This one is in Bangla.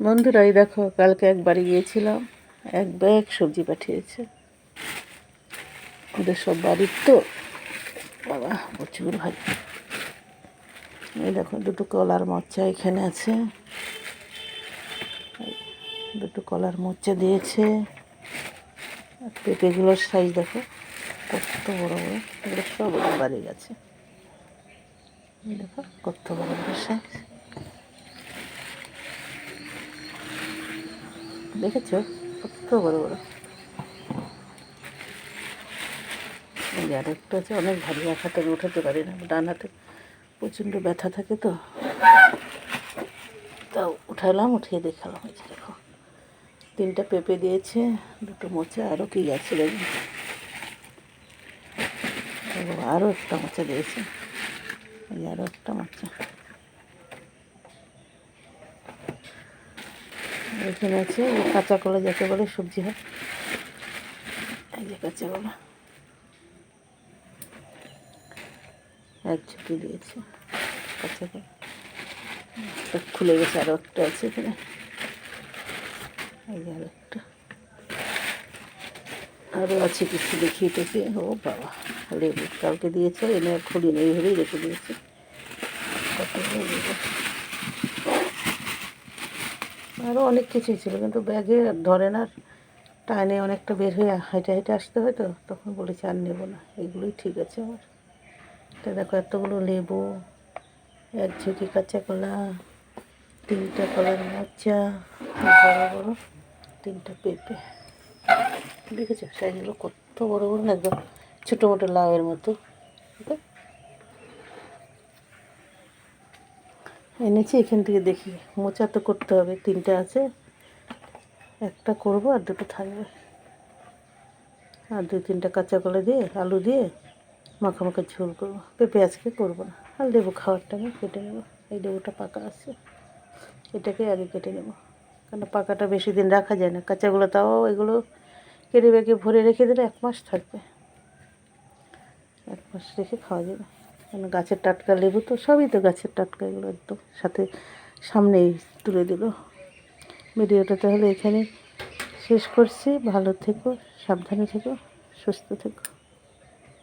বন্ধুরা, এই দেখো, কালকে একবারে গিয়েছিলাম, এক ব্যাগ সবজি পাঠিয়েছে ওদের সব বাড়ির তো। বাবা প্রচুর ভাই। এই দেখো, দুটো কলার মোচা এখানে আছে, দুটো কলার মোচা দিয়েছে। পেঁপেগুলোর সাইজ দেখো কত বড় বড়, এগুলো সব ওদের বাড়ি গেছে। দেখো কত বড় বড় সাইজ, দেখেছো কত বড় বড়। আর একটা আছে অনেক ভারী, এক হাতে উঠাতে পারি না, ডান হাতে প্রচণ্ড ব্যথা থাকে তো, তাও উঠালাম, উঠিয়ে দেখালাম। এই যে দেখো, 3টা পেঁপে দিয়েছে, 2টো মোচা, আরও কি গেছে দেখুন, আরও একটা মোচা দিয়েছে, এই আরও একটা মোচা। এখানে আছে কাঁচা কলা, যাকে বলে সবজি হয়, এই যে কাঁচা কলা 1 ঝুঁকি দিয়েছে কাঁচা কলা। খুলে গেছে, আরও একটা আছে এখানে, এই যে আরও একটা, আরও আছে কিছু, দেখিয়ে টেকে। ও বাবা, লেবু কালকে দিয়েছে, এনে খুলিনি, এইভাবেই রেখে দিয়েছে। কত লেবু, আরও অনেক কিছুই ছিল, কিন্তু ব্যাগে ধরে না, টাইনে অনেকটা বের হয়ে হেঁটে হেঁটে আসতে হয় তো, তখন বলেছি আর নেবো না, এগুলোই ঠিক আছে আমার। তা দেখো, এতগুলো লেবু, 1 ঝুঁকি কাঁচা কলা, 3টা কলার মোচা, বড় বড় 3টা পেঁপে। দেখেছো সাইজগুলো কত বড় বড়, একদম ছোটো মোটো লাউয়ের মতো। এনেছি এখান থেকে, দেখি মোচা তো করতে হবে, 3টা আছে, একটা করবো আর 2টো থাকবে। আর 2-3টা কাঁচা কলা দিয়ে, আলু দিয়ে মাখা মাখা ঝোল করবো। পেঁপে আজকে করবো না, আর লেবু খাওয়ারটা আমি কেটে নেবো। এই লেবুটা পাকা আছে, এটাকে আগে কেটে নেবো, কারণ পাকাটা বেশি দিন রাখা যায় না। কাঁচাগুলো তাও এগুলো কেটে ব্যাগে ভরে রেখে দিলে 1 মাস থাকবে, 1 মাস রেখে খাওয়া যাবে। কারণ গাছের টাটকা লেবু তো, সবই তো গাছের টাটকা, এগুলো একদম সাথে সামনেই তুলে দিল। ভিডিওটা তাহলে এখানে শেষ করছি। ভালো থেকো, সাবধানে থেকো, সুস্থ থেকো।